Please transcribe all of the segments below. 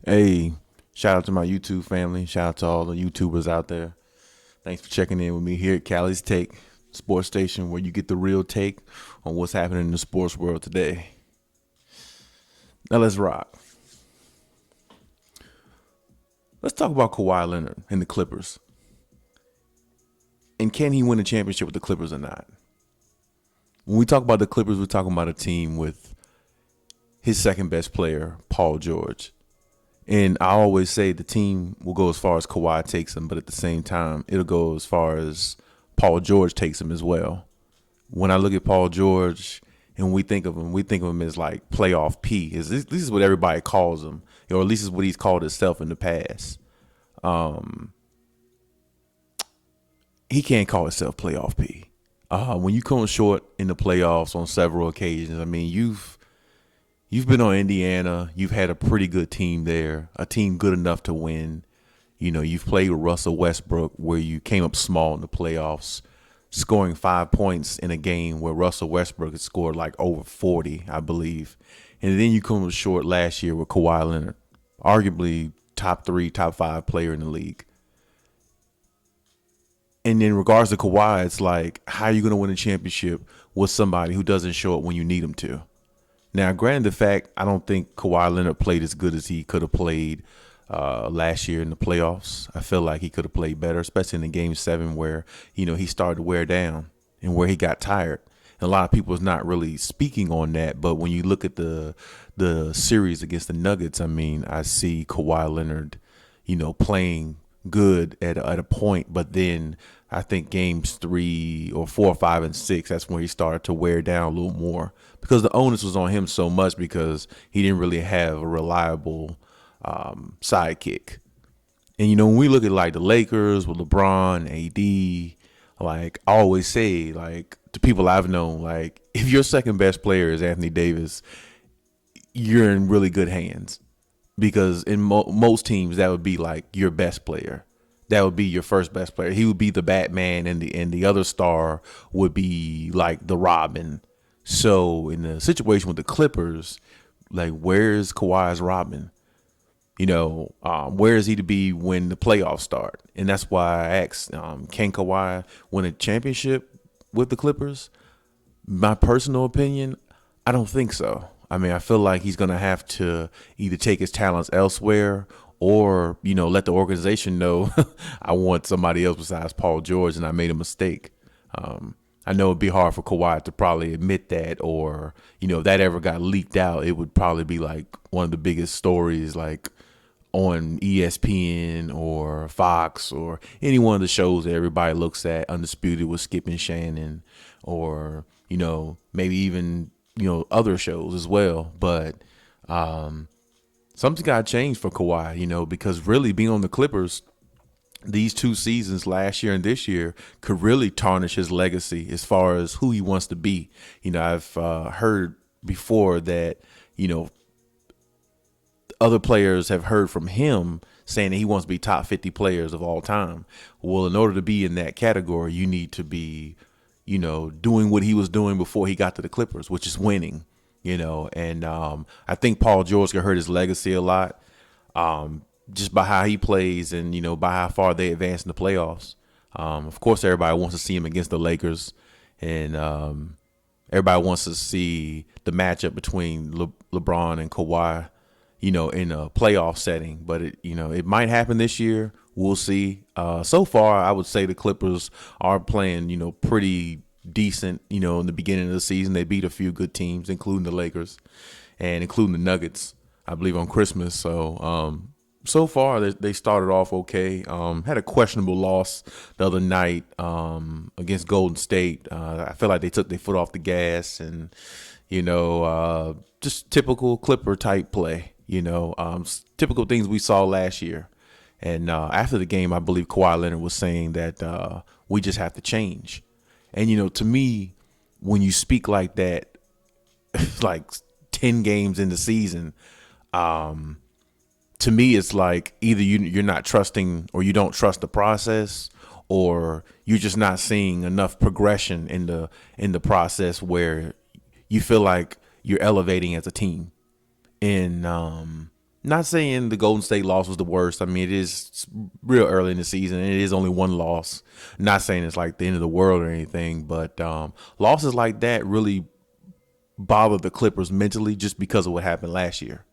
Hey, shout out to my YouTube family. Shout out to all the YouTubers out there. Thanks for checking in with me here at Callie's Take, sports station where you get the real take on what's happening in the sports world today. Now let's rock. Let's talk about Kawhi Leonard and the Clippers. And can he win a championship with the Clippers or not? When we talk about the Clippers, we're talking about a team with his second best player, Paul George. And I always say the team will go as far as Kawhi takes him, but at the same time, it'll go as far as Paul George takes him as well. When I look at Paul George and we think of him as like playoff P. This is what everybody calls him, or at least is what he's called himself in the past. He can't call himself playoff P. When you come short in the playoffs on several occasions, I mean, you've been on Indiana. You've had a pretty good team there, a team good enough to win. You know, you've played with Russell Westbrook where you came up small in the playoffs, scoring 5 points in a game where Russell Westbrook had scored like over 40, I believe. And then you come up short last year with Kawhi Leonard, arguably top 3, top 5 player in the league. And in regards to Kawhi, it's like, how are you going to win a championship with somebody who doesn't show up when you need him to? Now, granted, the fact I don't think Kawhi Leonard played as good as he could have played last year in the playoffs. I feel like he could have played better, especially in the Game 7 where, he started to wear down and where he got tired. And a lot of people is not really speaking on that. But when you look at the series against the Nuggets, I mean, I see Kawhi Leonard, playing good at a point, but then I think games 3 or 4, 5, and 6, that's when he started to wear down a little more because the onus was on him so much because he didn't really have a reliable sidekick. And when we look at like the Lakers with LeBron, AD, like I always say, like to people I've known, like if your second best player is Anthony Davis, you're in really good hands because in most teams that would be like your best player. That would be your first best player. He would be the Batman, and the other star would be like the Robin. So in the situation with the Clippers, like where's Kawhi's Robin? Where is he to be when the playoffs start? And that's why I asked, can Kawhi win a championship with the Clippers? My personal opinion, I don't think so. I mean, I feel like he's going to have to either take his talents elsewhere or, let the organization know I want somebody else besides Paul George and I made a mistake. I know it'd be hard for Kawhi to probably admit that, or, if that ever got leaked out, it would probably be like one of the biggest stories, like on ESPN or Fox or any one of the shows that everybody looks at, Undisputed with Skip and Shannon, or, maybe even, other shows as well. But something got changed for Kawhi, because really being on the Clippers these 2 seasons, last year and this year, could really tarnish his legacy as far as who he wants to be. I've heard before that, other players have heard from him saying that he wants to be top 50 players of all time. Well, in order to be in that category, you need to be, doing what he was doing before he got to the Clippers, which is winning, and I think Paul George could hurt his legacy a lot. Just by how he plays and, by how far they advance in the playoffs. Of course, everybody wants to see him against the Lakers, and everybody wants to see the matchup between LeBron and Kawhi, in a playoff setting. But, it might happen this year. We'll see. So far, I would say the Clippers are playing, pretty decent, in the beginning of the season. They beat a few good teams, including the Lakers and including the Nuggets, I believe, on Christmas. So far, they started off okay. Had a questionable loss the other night against Golden State. I feel like they took their foot off the gas and, just typical Clipper type play, typical things we saw last year. And after the game, I believe Kawhi Leonard was saying that we just have to change. And, to me, when you speak like that, like 10 games in the season, to me, it's like either you're not trusting or you don't trust the process, or you're just not seeing enough progression in the process where you feel like you're elevating as a team. And Not saying the Golden State loss was the worst. I mean, it is real early in the season, and it is only one loss. Not saying it's like the end of the world or anything, but losses like that really bother the Clippers mentally just because of what happened last year.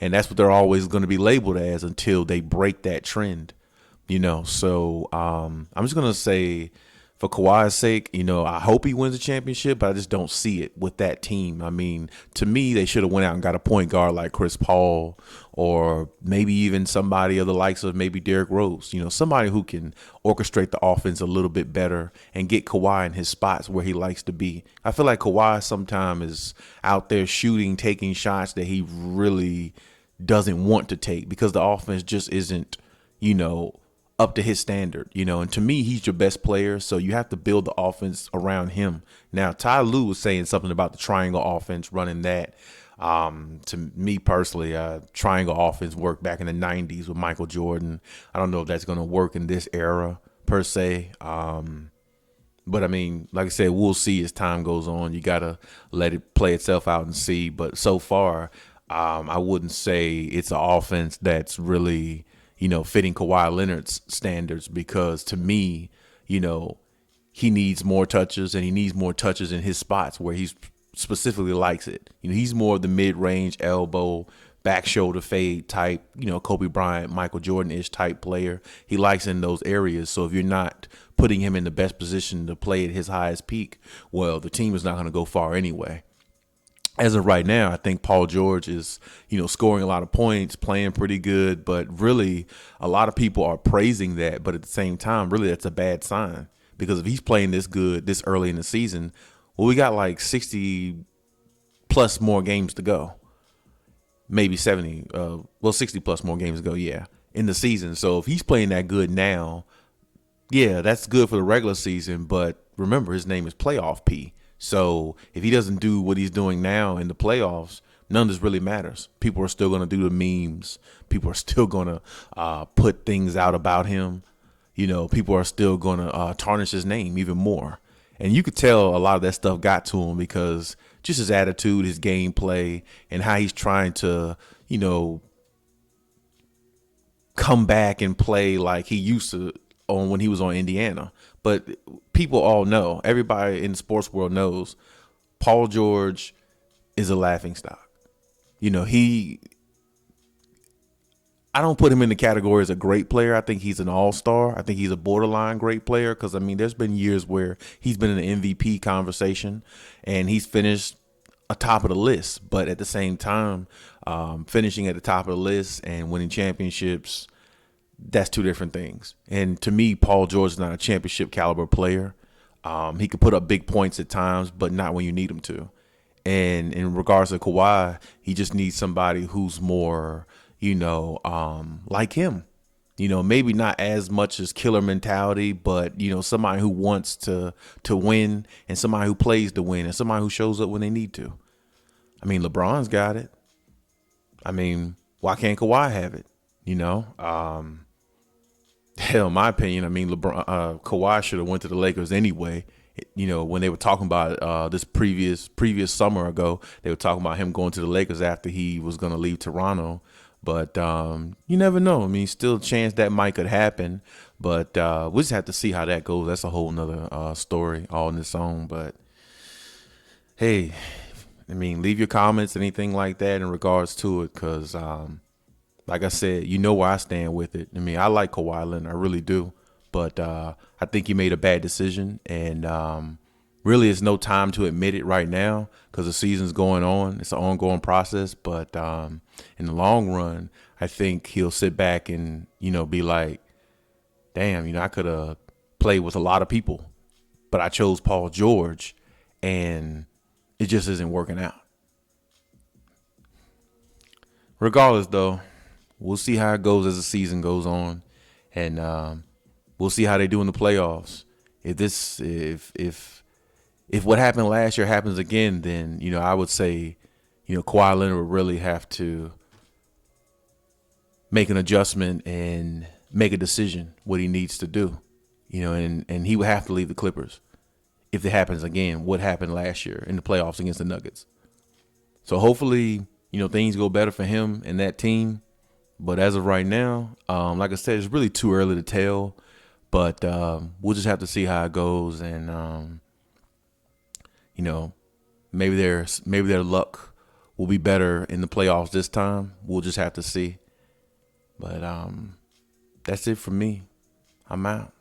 And that's what they're always going to be labeled as until they break that trend, So I'm just going to say, for Kawhi's sake, I hope he wins a championship, but I just don't see it with that team. I mean, to me, they should have went out and got a point guard like Chris Paul, or maybe even somebody of the likes of maybe Derrick Rose, somebody who can orchestrate the offense a little bit better and get Kawhi in his spots where he likes to be. I feel like Kawhi sometimes is out there shooting, taking shots that he really doesn't want to take because the offense just isn't, up to his standard, and to me, he's your best player. So you have to build the offense around him. Now, Ty Lue was saying something about the triangle offense, running that. To me personally, triangle offense worked back in the 90s with Michael Jordan. I don't know if that's going to work in this era per se. But I mean, like I said, we'll see as time goes on. You got to let it play itself out and see. But so far, I wouldn't say it's an offense that's really, fitting Kawhi Leonard's standards, because to me, he needs more touches, and he needs more touches in his spots where he specifically likes it. He's more of the mid-range elbow, back shoulder fade type, Kobe Bryant, Michael Jordan-ish type player. He likes in those areas. So if you're not putting him in the best position to play at his highest peak, well, the team is not going to go far anyway. As of right now, I think Paul George is, scoring a lot of points, playing pretty good, but really a lot of people are praising that. But at the same time, really that's a bad sign, because if he's playing this good this early in the season, well, we got like 60 plus more games to go, maybe 70, 60 plus more games to go, in the season. So if he's playing that good now, that's good for the regular season. But remember, his name is Playoff P. So if he doesn't do what he's doing now in the playoffs, none of this really matters. People are still going to do the memes. People are still going to put things out about him. People are still going to tarnish his name even more. And you could tell a lot of that stuff got to him because just his attitude, his gameplay, and how he's trying to, come back and play like he used to when he was on Indiana. But people all know, everybody in the sports world knows, Paul George is a laughingstock. I don't put him in the category as a great player. I think he's an all-star. I think he's a borderline great player because, there's been years where he's been in the MVP conversation and he's finished atop of the list. But at the same time, finishing at the top of the list and winning championships, that's two different things. And to me, Paul George is not a championship caliber player. He could put up big points at times, but not when you need him to. And in regards to Kawhi, he just needs somebody who's more, like him. Maybe not as much as killer mentality, but, somebody who wants to win, and somebody who plays to win, and somebody who shows up when they need to. LeBron's got it. Why can't Kawhi have it? Hell, in my opinion, LeBron, Kawhi should have went to the Lakers anyway. When they were talking about this previous summer ago, they were talking about him going to the Lakers after he was going to leave Toronto. But you never know. Still a chance that might could happen. But we'll just have to see how that goes. That's a whole nother story all in its own. But hey, leave your comments, anything like that in regards to it, because like I said, where I stand with it. I like Kawhi Leonard, I really do. But I think he made a bad decision. And really, it's no time to admit it right now because the season's going on. It's an ongoing process. But in the long run, I think he'll sit back and, be like, damn, I could have played with a lot of people, but I chose Paul George, and it just isn't working out. Regardless, though, we'll see how it goes as the season goes on, and we'll see how they do in the playoffs. If what happened last year happens again, then I would say Kawhi Leonard would really have to make an adjustment and make a decision what he needs to do, and he would have to leave the Clippers if it happens again. What happened last year in the playoffs against the Nuggets? So hopefully things go better for him and that team. But as of right now, like I said, it's really too early to tell. But we'll just have to see how it goes, and you know, maybe their luck will be better in the playoffs this time. We'll just have to see. But that's it for me. I'm out.